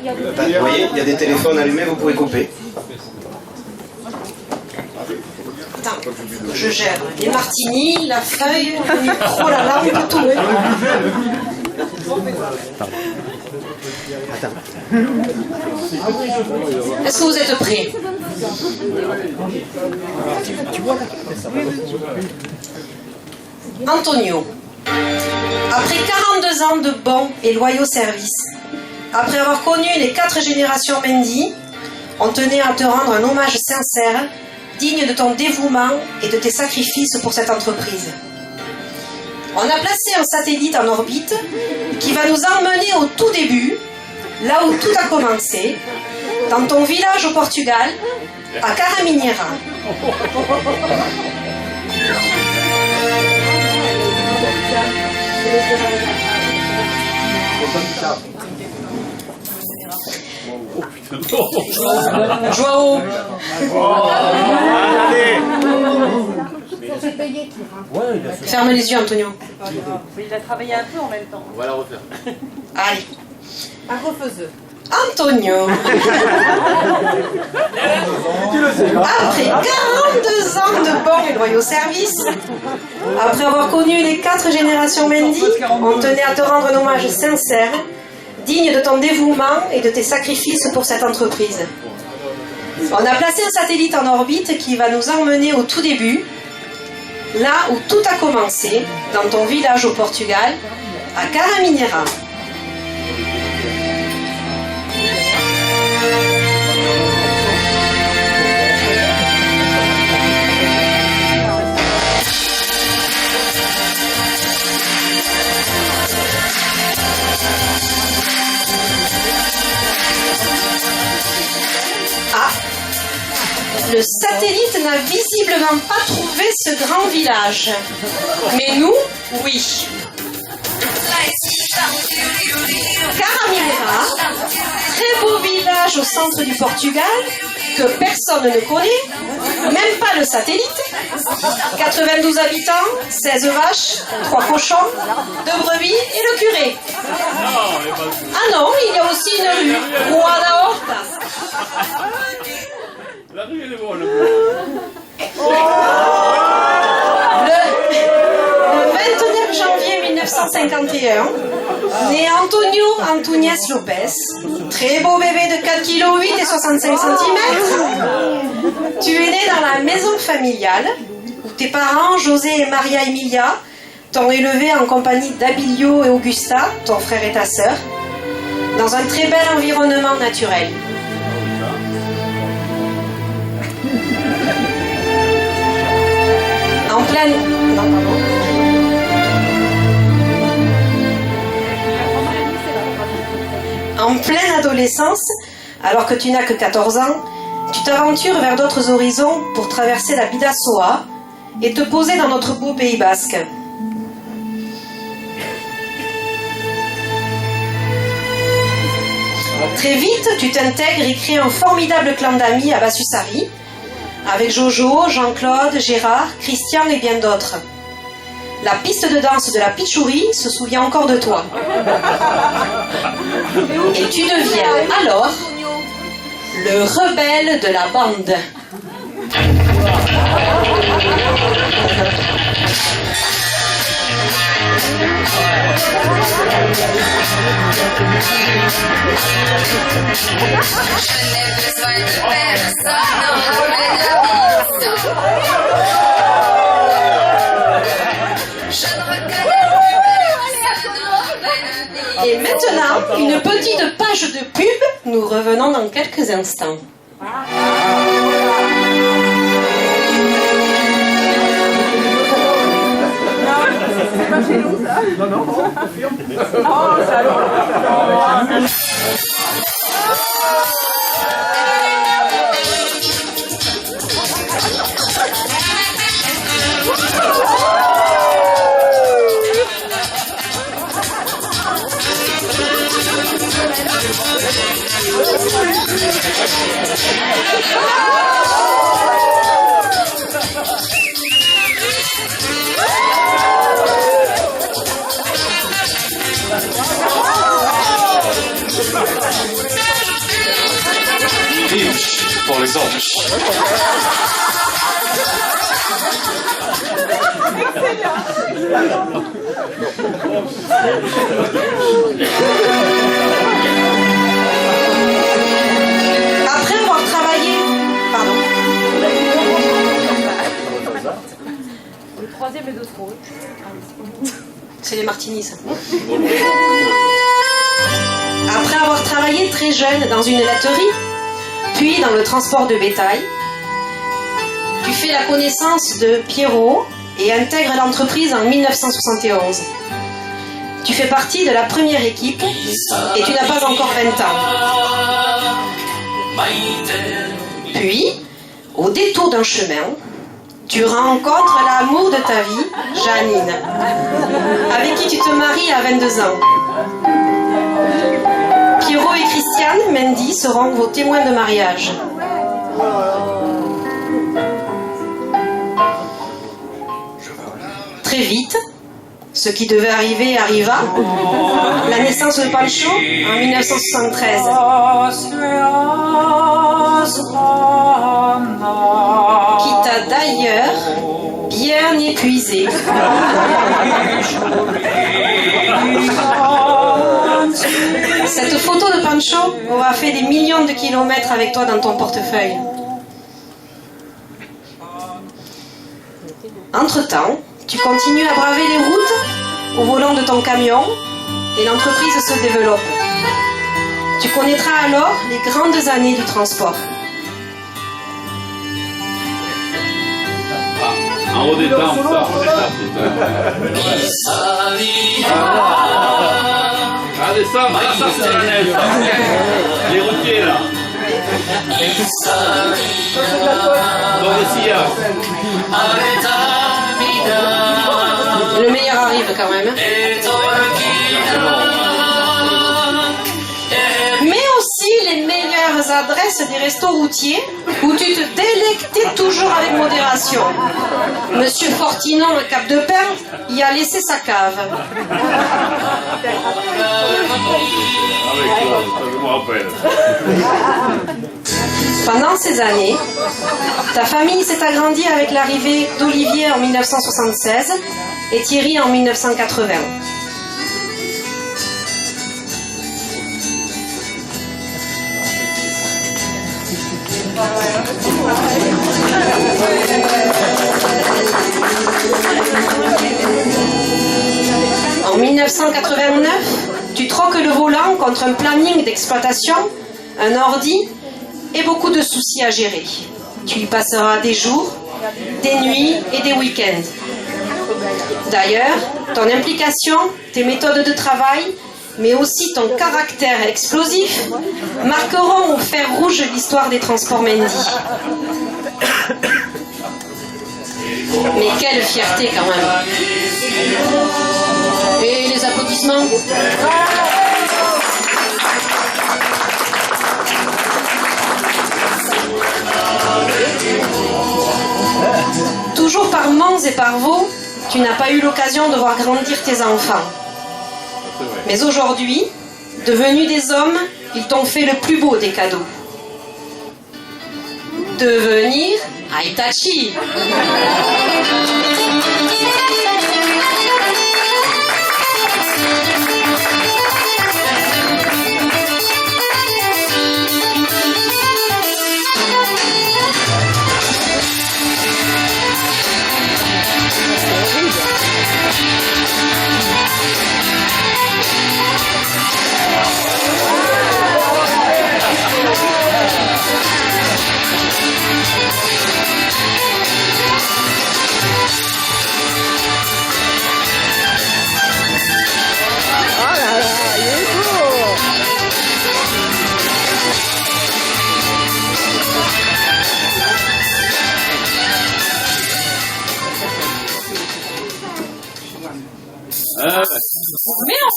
Vous voyez, il y a des téléphones allumés, vous pouvez couper. Attends, je gère les martinis, la feuille, le micro, la lampe, tout. Est-ce que vous êtes prêts? Antonio, après 42 ans de bons et loyaux services, après avoir connu les 4 générations Mendy, on tenait à te rendre un hommage sincère, digne de ton dévouement et de tes sacrifices pour cette entreprise. On a placé un satellite en orbite qui va nous emmener au tout début, là où tout a commencé, dans ton village au Portugal, à Caraminheira. Joao. Ferme les yeux, Antonio. Il a travaillé un peu en même temps. On va la refaire. Allez. Un refaiseuse. Antonio. Après 42 ans de bons et loyaux services, après avoir connu les 4 générations Mendy, on tenait à te rendre un hommage sincère, digne de ton dévouement et de tes sacrifices pour cette entreprise. On a placé un satellite en orbite qui va nous emmener au tout début, là où tout a commencé, dans ton village au Portugal, à Caraminheira. Ah, le satellite n'a visiblement pas trouvé ce grand village. Mais nous, oui. Caraminheira, très beau village au centre du Portugal, que personne ne connaît, même pas le satellite. 92 habitants, 16 vaches, 3 cochons, 2 brebis et le curé. Ah non, il y a aussi une rue, Rua da Horta. La rue, elle est bonne. Le 29 janvier 1951, né Antonio Antunes Lopes, très beau bébé de 4,8 kg et 65 cm. Tu es né dans la maison familiale où tes parents, José et Maria Emilia, t'ont élevé en compagnie d'Abilio et Augusta, ton frère et ta sœur, dans un très bel environnement naturel. En pleine... Non, pardon. En pleine adolescence, alors que tu n'as que 14 ans, tu t'aventures vers d'autres horizons pour traverser la Bidasoa et te poser dans notre beau Pays basque. Très vite, tu t'intègres et crées un formidable clan d'amis à Bassusari, avec Jojo, Jean-Claude, Gérard, Christian et bien d'autres. La piste de danse de la Pichouri se souvient encore de toi. Et tu deviens alors le rebelle de la bande. Et maintenant, une petite page de pub. Nous revenons dans quelques instants. C'est pas chez nous, ça? Non, non, on confirme. Oh, ça Thank you. Après avoir travaillé... Pardon. Le troisième est de trop. C'est les martinis, ça. Après avoir travaillé très jeune dans une laiterie, puis dans le transport de bétail, tu fais la connaissance de Pierrot et intègres l'entreprise en 1971. Tu fais partie de la première équipe et tu n'as pas encore 20 ans. Puis, au détour d'un chemin, tu rencontres l'amour de ta vie, Janine, avec qui tu te maries à 22 ans. Pierrot et Christiane Mendy seront vos témoins de mariage. Très vite, ce qui devait arriver arriva. La naissance de Pancho en 1973. Qui t'a d'ailleurs bien épuisé. Cette photo de Pancho aura fait des millions de kilomètres avec toi dans ton portefeuille. Entre-temps, tu continues à braver les routes au volant de ton camion et l'entreprise se développe. Tu connaîtras alors les grandes années du transport. En haut des temps, ça. Regardez ça, ça c'est la neige. Les routiers là. Dans les sillards. Le meilleur arrive quand même. Mais aussi les meilleures adresses des restos routiers où tu te délectais toujours avec modération. Monsieur Fortinon, le Cap de Pin, y a laissé sa cave. Avec toi, je me rappelle. Pendant ces années, ta famille s'est agrandie avec l'arrivée d'Olivier en 1976 et Thierry en 1980. En 1989, tu troques le volant contre un planning d'exploitation, un ordi et beaucoup de soucis à gérer. Tu y passeras des jours, des nuits et des week-ends. D'ailleurs, ton implication, tes méthodes de travail, mais aussi ton caractère explosif, marqueront au fer rouge l'histoire des transports Mendy. Mais quelle fierté quand même. Et les applaudissements. Toujours par Mons et par Vaux, tu n'as pas eu l'occasion de voir grandir tes enfants. Mais aujourd'hui, devenus des hommes, ils t'ont fait le plus beau des cadeaux. Devenir Hitachi.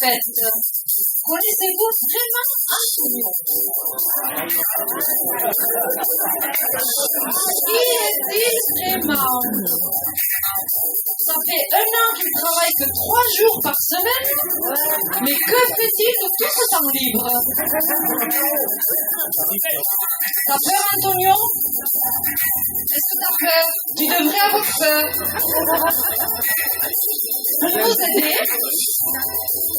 fait. Connaissez-vous vraiment Antonio? Qui est-il vraiment? Ça fait 1 an qu'il travaille que 3 jours par semaine. Mais que fait-il de tout ce temps libre? T'as peur, Antonio? Est-ce que t'as peur? Tu devrais avoir peur. Pour vous aider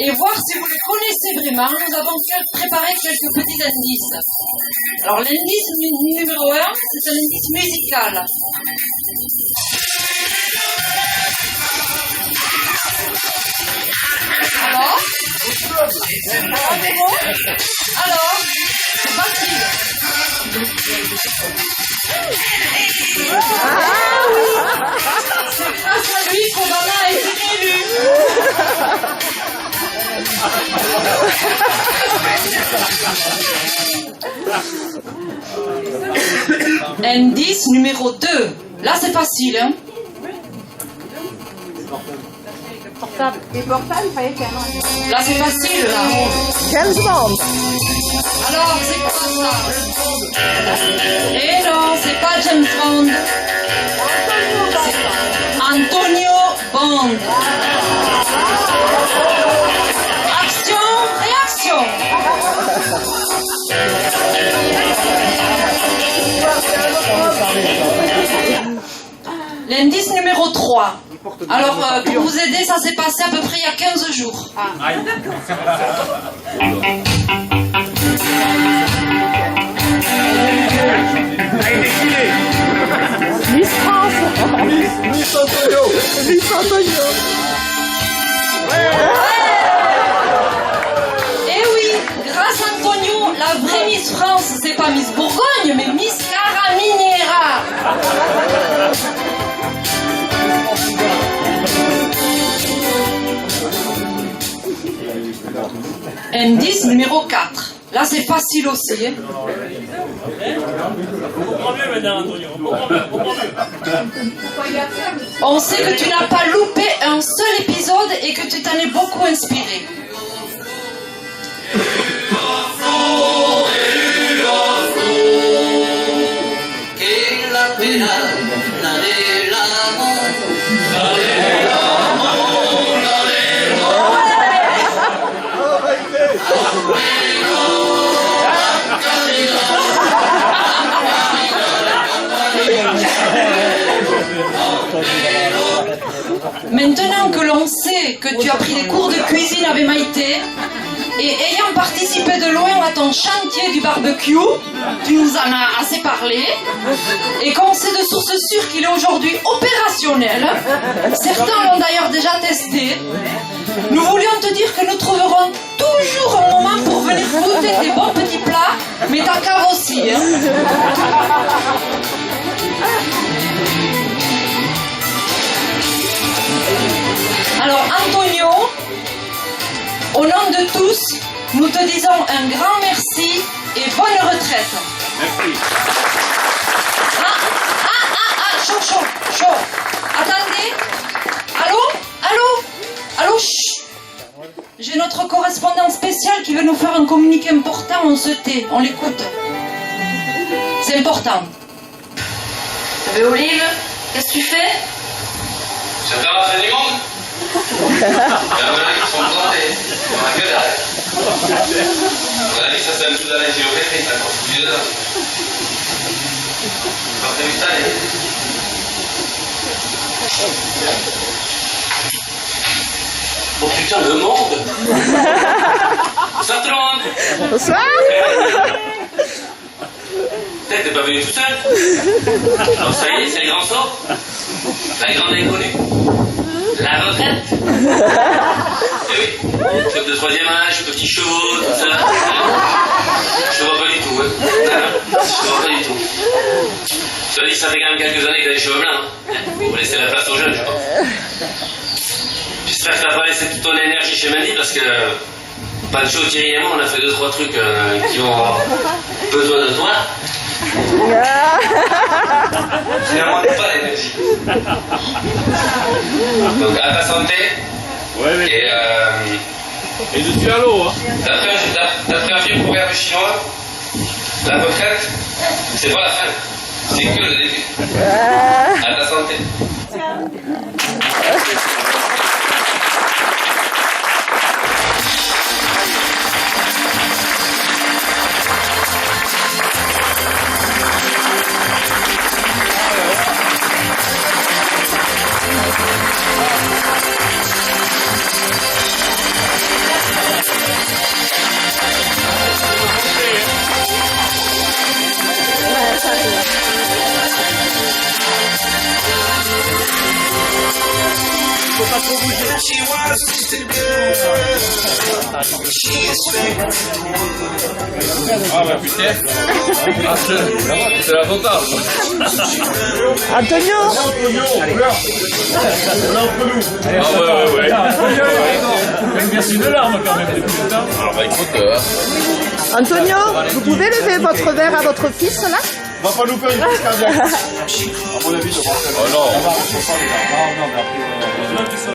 et voir si vous le connaissez vraiment, nous avons préparé quelques petits indices. Alors l'indice numéro 1, c'est un indice musical. Alors, c'est facile. C'est grâce à lui qu'Obama a été élu. Indice numéro 2. Là, c'est facile, hein? Les portables, il fallait qu'un an. Là, c'est facile, là. James Bond. Alors, c'est quoi ça? Eh non, c'est pas James Bond. Antonio Bond. Action, réaction. L'indice numéro 3. Alors, pour vous aider, ça s'est passé à peu près il y a 15 jours. Miss France. Miss Antonio. Miss Antonio. Eh oui, grâce à Antonio, la vraie Miss France, c'est pas Miss Bourgogne, mais Miss Carabiniera. Indice numéro 4. Là, c'est facile aussi. Hein. On sait que tu n'as pas loupé un seul épisode et que tu t'en es beaucoup inspiré. Maintenant que l'on sait que tu as pris des cours de cuisine avec Maïté et ayant participé de loin à ton chantier du barbecue, tu nous en as assez parlé, et qu'on sait de sources sûres qu'il est aujourd'hui opérationnel, certains l'ont d'ailleurs déjà testé, nous voulions te dire que nous trouverons toujours un moment pour venir goûter tes bons petits plats, mais ta cave aussi. Hein. Alors Antonio, au nom de tous, nous te disons un grand merci et bonne retraite. Merci. Chaud. Attendez. Allô, chut. J'ai notre correspondant spécial qui veut nous faire un communiqué important, on se tait, on l'écoute. C'est important. Olive, qu'est-ce que tu fais? C'est un renseignement. Il y en a qui sont plantés. Il y en a que dalle. À mon avis, ça c'est un truc de la géométrie, ça construit dedans. Pas prévu cette année. Oh putain, le monde. Bonsoir tout le monde. Bonsoir. T'es pas venu tout seul. Alors ça y est, c'est le grand saut. La grande inconnue. La retraite. Eh oui, club de 3e âge, petits chevaux, tout ça. Je te vois pas du tout, hein. Je te vois pas du tout. Cela dit, ça fait quand même quelques années que t'as les cheveux blancs. Hein. Faut laisser la place aux jeunes, je pense. J'espère que t'as pas laissé toute ton énergie chez Mandy parce que Pancho, Thierry et moi, on a fait 2-3 trucs qui ont besoin de toi. Finalement, on n'a pas l'énergie. Donc, à ta santé. Ouais, mais... Et Et je suis à l'eau, hein. D'après un vieux proverbe chinois, la retraite, c'est pas la fin, c'est que le début. À ta santé. Ah bah putain. Ah, c'est la totale. Antonio, Ah ouais. Il me verse une larme quand même depuis le temps. Ah bah écoute, Antonio, vous pouvez lever votre verre à votre fils là? On va pas nous faire une crise cardiaque. À mon avis, je pense. oh non.